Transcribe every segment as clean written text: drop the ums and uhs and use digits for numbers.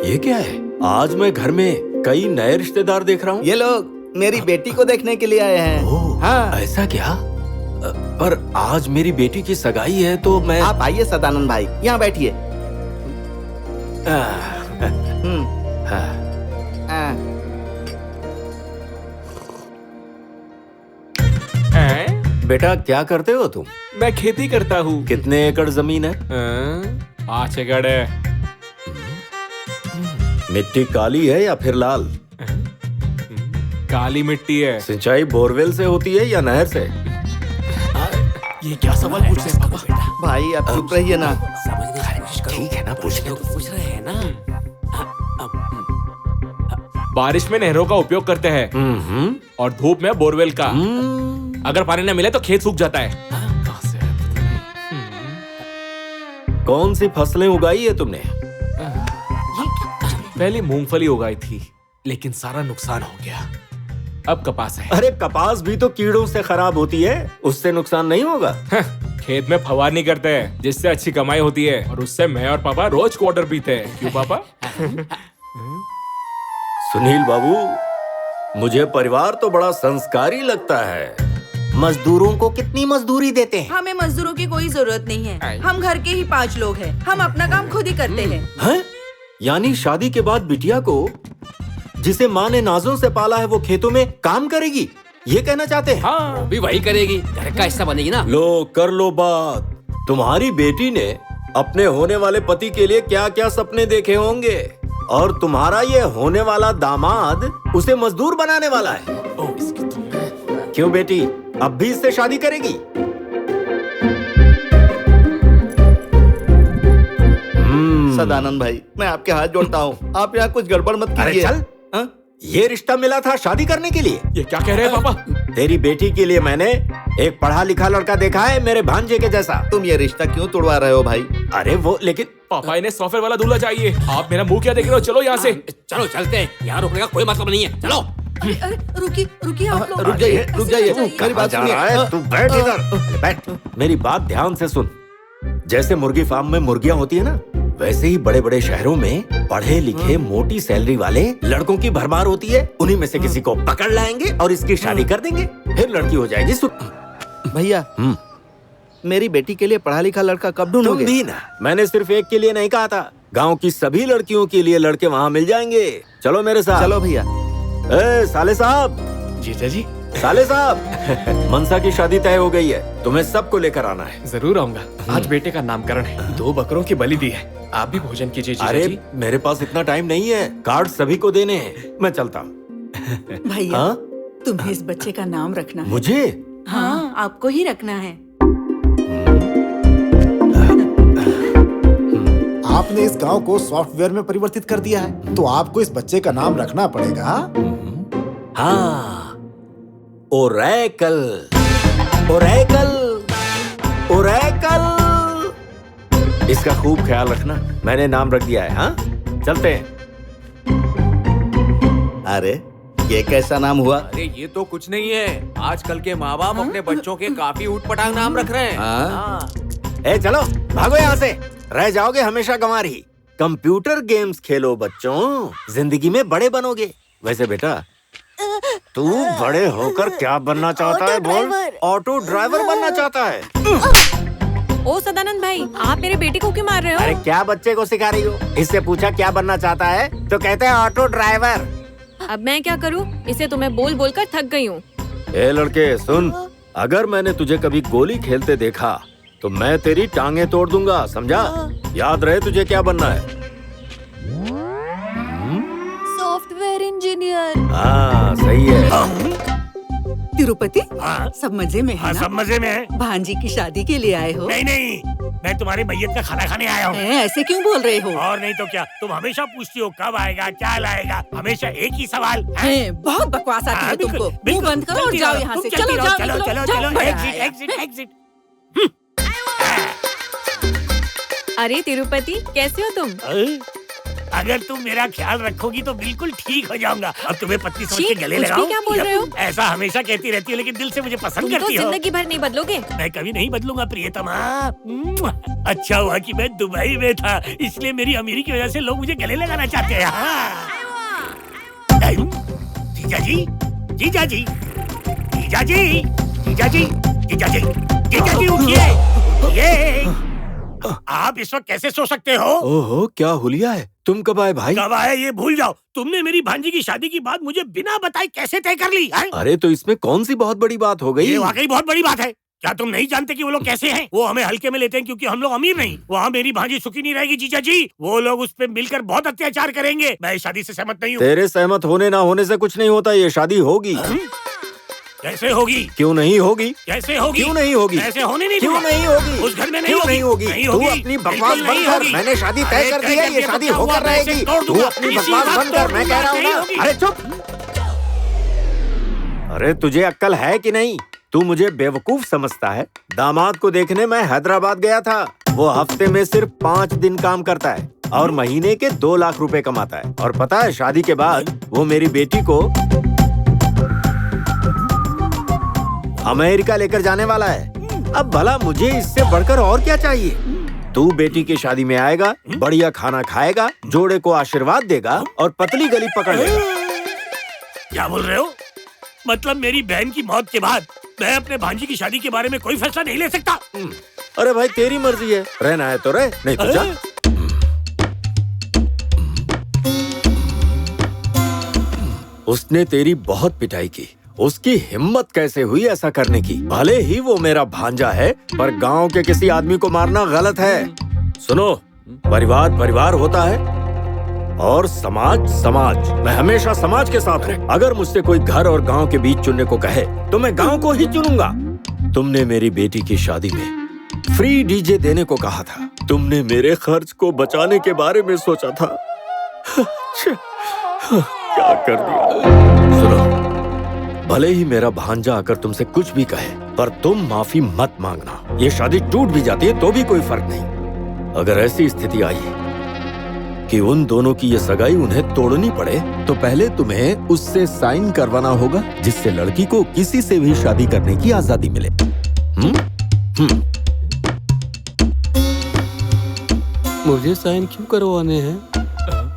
ये क्या है? आज मैं घर में कई नए रिश्तेदार देख रहा हूँ। ये लोग मेरी बेटी को देखने के लिए आए हैं। ओह, हाँ। ऐसा क्या? पर आज मेरी बेटी की सगाई है तो मैं। आप आइए सदानंद भाई, यहाँ बैठिए। बेटा क्या करते हो तुम? मैं खेती करता हूँ। कितने एकड़ जमीन है? 5 एकड़ है। मिट्टी काली है या फिर लाल? काली मिट्टी है। सिंचाई बोरवेल से होती है या नहर से? ये क्या सवाल पूछ रहे हैं पापा? भाई आप चुप रहिए ना। ठीक है ना, पूछ रहे हैं ना। बारिश में नहरों का उपयोग करते हैं और धूप में बोरवेल का। अगर पानी न मिले तो खेत सूख जाता है। कौन सी फसलें उगाई है तुमने? पहले मूंगफली उगाई थी, लेकिन सारा नुकसान हो गया। अब कपास है। अरे कपास भी तो कीड़ों से खराब होती है, उससे नुकसान नहीं होगा। खेत में फवारनी करते हैं, जिससे अच्छी कमाई होती है और उससे मैं और पापा रोज क्वार्टर पीते हैं। क्यों पापा? सुनील बाबू, मुझे परिवार तो बड़ा संस्कारी लगता है। मजदूरों को कितनी मजदूरी देते हैं? हमें मजदूरों की कोई जरूरत नहीं है। हम घर के ही 5 लोग हैं। हम अपना काम खुद ही करते हैं। हैं? यानी शादी के बाद बिटिया को, जिसे माँ ने नाजों से पाला है, वो खेतों में काम करेगी, ये कहना चाहते हैं? हाँ, वो भी वही करेगी, घर का हिस्सा बनेगी ना। लो कर लो बात। तुम्हारी बेटी ने अपने होने वाले पति के लिए क्या क्या सपने देखे होंगे, और तुम्हारा ये होने वाला दामाद उसे मजदूर बनाने वाला है। क्यों बेटी, अब भी इससे शादी करेगी? सदानंद भाई, मैं आपके हाथ जोड़ता हूँ, आप यहाँ कुछ गड़बड़ मत कीजिए। अरे चल, ये रिश्ता मिला था शादी करने के लिए। ये क्या कह रहे हैं पापा? तेरी बेटी के लिए मैंने एक पढ़ा लिखा लड़का देखा है, मेरे भांजे के जैसा। तुम ये रिश्ता क्यों तोड़वा रहे हो भाई? अरे वो, लेकिन पापा इन्हें सॉफ्टवेयर वाला दूल्हा चाहिए। आप मेरा मुंह क्या देख रहे हो? चलो यहाँ से। चलो चलते हैं, यहाँ रुकने का कोई मतलब नहीं है। चलो। अरे रुकिए आप लोग। रुक जाइए, रुक जाइए, मेरी बात सुनिए। तू बैठ इधर, बैठ। मेरी बात ध्यान से सुन। जैसे मुर्गी फार्म में मुर्गियां होती है ना, वैसे ही बड़े बड़े शहरों में पढ़े लिखे मोटी सैलरी वाले लड़कों की भरमार होती है। उन्हीं में से किसी को पकड़ लाएंगे और इसकी शादी कर देंगे, फिर लड़की हो जाएगी। भैया, मेरी बेटी के लिए पढ़ा लिखा लड़का कब ढूंढोगे? तुम भी ना, मैंने सिर्फ एक के लिए नहीं कहा था, गांव की सभी लड़कियों के लिए लड़के वहाँ मिल जाएंगे। चलो मेरे साथ। चलो भैया। ए साले साहब। जीजा जी। साले साहब, मनसा की शादी तय हो गई है, तुम्हें सबको लेकर आना है। जरूर आऊंगा। आज बेटे का नामकरण है, 2 बकरों की बलि दी है। आप भी भोजन कीजिए जीजा अरे जी। मेरे पास इतना टाइम नहीं है, कार्ड सभी को देने हैं। मैं चलता हूँ। भैया, हाँ? तुम्हें इस बच्चे का नाम रखना है। मुझे? हाँ, आपको ही रखना है। आपने इस गांव को सॉफ्टवेयर में परिवर्तित कर दिया है, तो आपको इस बच्चे का नाम रखना पड़ेगा। हाँ, ओरेकल, ओरेकल, ओरेकल। इसका खूब ख्याल रखना, मैंने नाम रख दिया है। हाँ, चलते हैं। अरे ये कैसा नाम हुआ? अरे ये तो कुछ नहीं है, आजकल के माँ बाप अपने बच्चों के काफी ऊटपटांग नाम रख रहे हैं। हाँ? ए चलो, भागो यहाँ से, रह जाओगे हमेशा गंवारी। कंप्यूटर गेम्स खेलो बच्चों, जिंदगी में बड़े बनोगे। वैसे बेटा, तू बड़े होकर क्या बनना चाहता है? बोल। ऑटो ड्राइवर बनना चाहता है। ओ सदानंद भाई, आप मेरे बेटे को क्यों मार रहे हो? अरे क्या बच्चे को सिखा रही हो? इससे पूछा क्या बनना चाहता है तो कहते हैं ऑटो ड्राइवर। अब मैं क्या करूं? इसे तो मैं बोल बोल कर थक गई हूँ। ए लड़के सुन, अगर मैंने तुझे कभी गोली खेलते देखा तो मैं तेरी टांगे तोड़ दूंगा, समझा? याद रहे तुझे क्या बनना है। Software engineer. हाँ सही है। तिरुपति, सब मजे में है हाँ, ना? सब मजे में है। भांजी की शादी के लिए आए हो? नहीं नहीं, मैं तुम्हारी मैयत का खाना खाने आया हूँ। ऐसे क्यों बोल रहे हो? और नहीं तो क्या, तुम हमेशा पूछती हो कब आएगा, क्या लाएगा, हमेशा एक ही सवाल है। बहुत बकवास आती है तुमको। मुंह बंद करो और जाओ यहाँ से। चलो जाओ, चलो चलो जाओ, चलो, जाओ। Exit exit exit. अरे तिरुपति, कैसे हो तुम? अगर तुम मेरा ख्याल रखोगी तो बिल्कुल ठीक हो जाऊंगा। अब तुम्हें पत्नी समझ के गले कुछ भी लगाऊं? क्या बोल रहे हो? ऐसा हमेशा कहती रहती हो, लेकिन दिल से मुझे पसंद तुम तो करती हो। जिंदगी भर नहीं बदलोगे। मैं कभी नहीं बदलूंगा प्रियतमा। अच्छा हुआ कि मैं दुबई में था, इसलिए मेरी अमीरी की वजह से लोग मुझे गले लगाना चाहते हैं। हाँ। जीजा जी, जीजा जी, जीजा जी, जीजा जी, जीजा जी, जीजा जी उठिए। ये आप इस वक्त कैसे सो सकते हो? ओहो, क्या हुलिया है? तुम कब आए भाई? कब आए ये भूल जाओ। तुमने मेरी भांजी की शादी की बात मुझे बिना बताए कैसे तय कर ली है? अरे तो इसमें कौन सी बहुत बड़ी बात हो गई? ये वाकई बहुत बड़ी बात है। क्या तुम नहीं जानते कि वो लोग कैसे हैं? वो हमें हल्के में लेते हैं क्योंकि हम लोग अमीर नहीं। वहाँ मेरी भांजी सुखी नहीं रहेगी जीजा जी। वो लोग उस पे मिलकर बहुत अत्याचार करेंगे। मैं इस शादी से सहमत नहीं हूँ। तेरे सहमत होने ना होने से कुछ नहीं होता, ये शादी होगी। कैसे होगी? क्यों नहीं होगी? कैसे होगी? क्यों नहीं होगी? कैसे होने नहीं क्यों दूंगा। नहीं होगी? उस घर में नहीं क्यों होगी। नहीं होगी? नहीं तू होगी। अपनी बकवास बिल्कुल बंद नहीं कर। होगी। मैंने शादी तय कर दी है, ये शादी तय होकर कर दिया, रहेगी। तोड़ तू दूंगा। अपनी इसी बकवास वक्त बंद कर, तोड़ मैं कह रहा हूँ दूंगा, ना। नहीं अरे चुप। अरे तुझे अक्ल है कि नहीं? तू मुझे बेवकूफ समझता है? दामाद को देखने मैं हैदराबाद गया था। वो हफ्ते में सिर्फ 5 दिन काम करता है और महीने के 2 लाख रुपए कमाता है। और पता है, शादी के बाद वो मेरी बेटी को अमेरिका लेकर जाने वाला है। अब भला मुझे इससे बढ़कर और क्या चाहिए? तू बेटी की शादी में आएगा, बढ़िया खाना खाएगा, जोड़े को आशीर्वाद देगा और पतली गली पकड़ लेगा। क्या बोल रहे हो? मतलब मेरी बहन की मौत के बाद मैं अपने भांजी की शादी के बारे में कोई फैसला नहीं ले सकता? अरे भाई, तेरी मर्जी है, रहना है तो रह, नहीं तो जा। उसने तेरी बहुत पिटाई की, उसकी हिम्मत कैसे हुई ऐसा करने की? भले ही वो मेरा भांजा है, पर गांव के किसी आदमी को मारना गलत है। सुनो, परिवार परिवार होता है और समाज समाज। मैं हमेशा समाज के साथ हूँ। अगर मुझसे कोई घर और गांव के बीच चुनने को कहे तो मैं गांव को ही चुनूंगा। तुमने मेरी बेटी की शादी में फ्री डीजे देने को कहा था। तुमने मेरे खर्च को बचाने के बारे में सोचा था। क्या कर दिया? सुनो, भले ही मेरा भांजा आकर तुमसे कुछ भी कहे, पर तुम माफी मत मांगना। ये शादी टूट भी जाती है तो भी कोई फर्क नहीं। अगर ऐसी स्थिति आई कि उन दोनों की ये सगाई उन्हें तोड़नी पड़े, तो पहले तुम्हें उससे साइन करवाना होगा, जिससे लड़की को किसी से भी शादी करने की आजादी मिले। मुझे साइन क्यों करवाने हैं?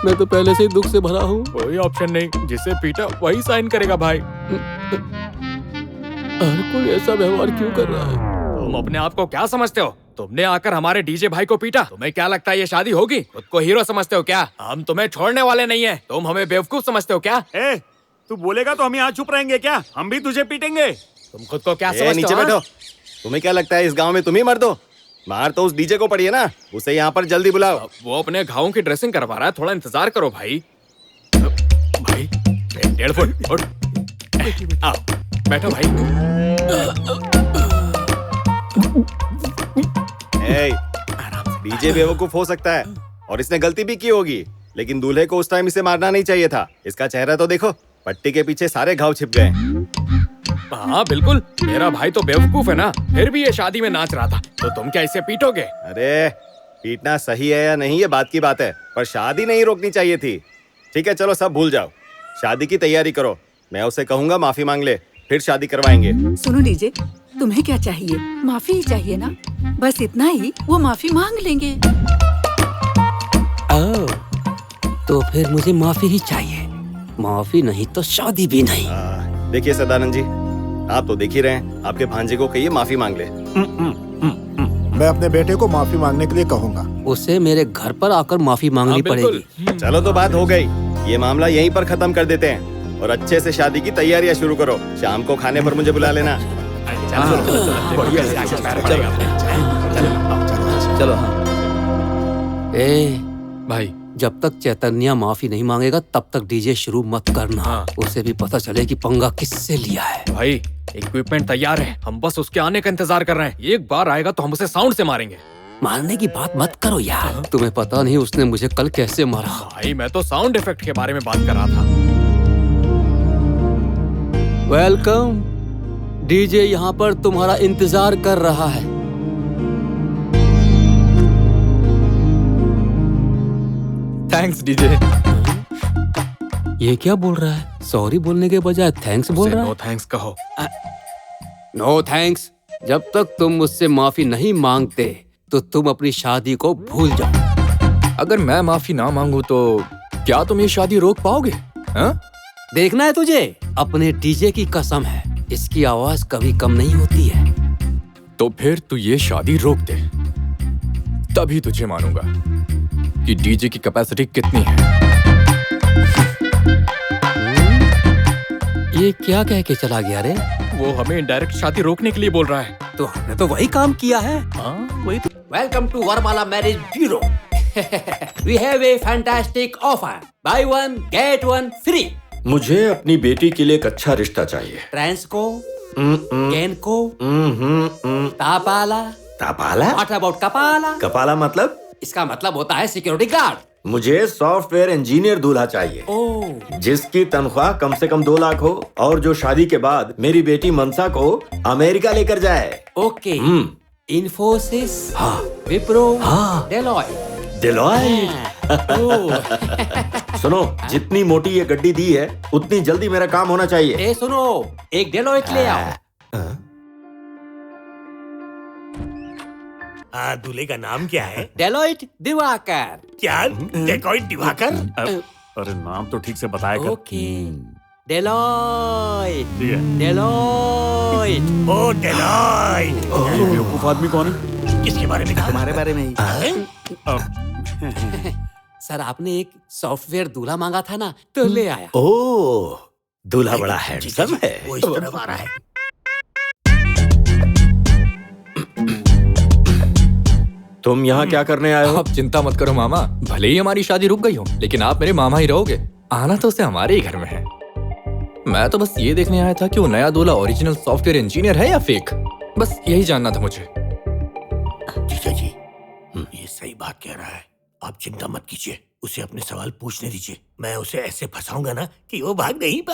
मैं तो पहले से ही दुख से भरा हूँ। कोई ऑप्शन नहीं, जिसे पीटा वही साइन करेगा भाई। हर कोई ऐसा व्यवहार क्यों कर रहा है? तुम अपने आप को क्या समझते हो? तुमने आकर हमारे डीजे भाई को पीटा। तुम्हें क्या लगता है ये शादी होगी? खुद को हीरो समझते हो क्या? हम तुम्हें छोड़ने वाले नहीं है। तुम हमें बेवकूफ समझते हो क्या? ए, तू बोलेगा तो हम यहाँ चुप रहेंगे क्या? हम भी तुझे पीटेंगे। तुम खुद को क्या समझते हो? नीचे बैठो। तुम्हें क्या लगता है इस गांव में तुम ही मर्द हो? मार तो उस डीजे को पड़ी है ना, उसे यहाँ पर जल्दी बुलाओ। वो अपने घावों की ड्रेसिंग करवा रहा है, थोड़ा इंतजार करो भाई। भाई 1.5 फुट उठ। आओ बैठो भाई। डीजे बेवकूफ हो सकता है और इसने गलती भी की होगी, लेकिन दूल्हे को उस टाइम इसे मारना नहीं चाहिए था। इसका चेहरा तो देखो, पट्टी के पीछे सारे घाव छिप गए। हाँ बिल्कुल, मेरा भाई तो बेवकूफ है ना, फिर भी ये शादी में नाच रहा था, तो तुम क्या इसे पीटोगे? अरे पीटना सही है या नहीं ये बात की बात है, पर शादी नहीं रोकनी चाहिए थी। ठीक है चलो सब भूल जाओ, शादी की तैयारी करो। मैं उसे कहूंगा माफी मांग ले, फिर शादी करवाएंगे। सुनो डीजे, तुम्हें क्या चाहिए? माफी ही चाहिए ना, बस इतना ही, वो माफी मांग लेंगे। तो फिर मुझे माफी ही चाहिए। माफी नहीं तो शादी भी नहीं। देखिए सदानंद जी, आप तो देख ही रहे हैं, आपके भांजे को कहिए माफी मांग ले। मैं अपने बेटे को माफी मांगने के लिए कहूँगा। उसे मेरे घर पर आकर माफी मांगनी पड़ेगी। चलो तो बात हो गई, ये मामला यहीं पर खत्म कर देते हैं और अच्छे से शादी की तैयारियां शुरू करो। शाम को खाने पर मुझे बुला लेना। चलो। ए भाई, जब तक चैतन्य माफी नहीं मांगेगा तब तक डीजे शुरू मत करना। उसे भी पता चले कि पंगा किससे लिया है। भाई इक्विपमेंट तैयार है, हम बस उसके आने का इंतजार कर रहे हैं। एक बार आएगा तो हम उसे साउंड से मारेंगे। मारने की बात मत करो यार, तुम्हें पता नहीं उसने मुझे कल कैसे मारा। भाई मैं तो साउंड इफेक्ट के बारे में बात कर रहा था। वेलकम, डीजे यहाँ पर तुम्हारा इंतजार कर रहा है। Thanks DJ. ये क्या बोल रहा है? सॉरी बोलने के बजाय थैंक्स बोल रहा है। नो थैंक्स कहो। No thanks. जब तक तुम मुझसे माफी नहीं मांगते तो तुम अपनी शादी को भूल जाओ। अगर मैं माफी ना मांगू तो क्या तुम ये शादी रोक पाओगे? हाँ? देखना है तुझे? अपने डीजे की कसम है, इसकी आवाज कभी कम नहीं होती है। तो फिर तू ये शादी रोक दे, तभी तुझे मानूंगा कि डीजे की कैपेसिटी कितनी है। ये क्या कह के चला गया रे? वो हमें इनडायरेक्ट शादी रोकने के लिए बोल रहा है। तो हमने तो वही काम किया है। वही तो। Welcome to Varmala marriage bureau. We have a fantastic offer, buy one get one free. मुझे अपनी बेटी के लिए एक अच्छा रिश्ता चाहिए। ट्रांसको, कैनको, तापाला। तापाला? व्हाट अबाउट कपाला? कपाला मतलब? इसका मतलब होता है सिक्योरिटी गार्ड। मुझे सॉफ्टवेयर इंजीनियर दूल्हा चाहिए, ओह, जिसकी तनख्वाह कम से कम 2 लाख हो और जो शादी के बाद मेरी बेटी मनसा को अमेरिका लेकर जाए। ओके। इन्फोसिस, हाँ, विप्रो, हाँ, डेलॉयट। डेलॉयट। ओह। सुनो, जितनी मोटी ये गड्डी दी है उतनी जल्दी मेरा काम होना चाहिए। ए सुनो, एक डेलॉयट ले आओ। दूल्हे का नाम क्या है? डेलॉयट दिवाकर। क्या? डेकॉइट दिवाकर? अरे नाम तो ठीक से बताया कर। ओके, डेलॉयट, ठीक है। डेलॉयट। ओ डेलॉइट। ये बेवकूफ आदमी कौन है? किसके बारे में? हमारे बारे में ही। सर, आपने एक सॉफ्टवेयर दूल्हा मांगा था ना, तो ले आया। ओह, दूल्हा बड़ा हैंडसम है। वो इस तरफ आ रहा है। तुम यहाँ क्या करने आए हो? आप चिंता मत करो मामा, भले ही हमारी शादी रुक गई हो, लेकिन आप मेरे मामा ही रहोगे। आना तो उसे हमारे ही घर में है। मैं तो बस ये देखने आया था कि वो नया दूल्हा ओरिजिनल सॉफ्टवेयर इंजीनियर है या फेक। बस यही जानना था मुझे। जीजा जी, ये सही बात कह रहा है। आप चिंता मत कीजिए, उसे अपने सवाल पूछने दीजिए। मैं उसे ऐसे फंसाऊंगा ना कि वो भाग नहीं पाएगा।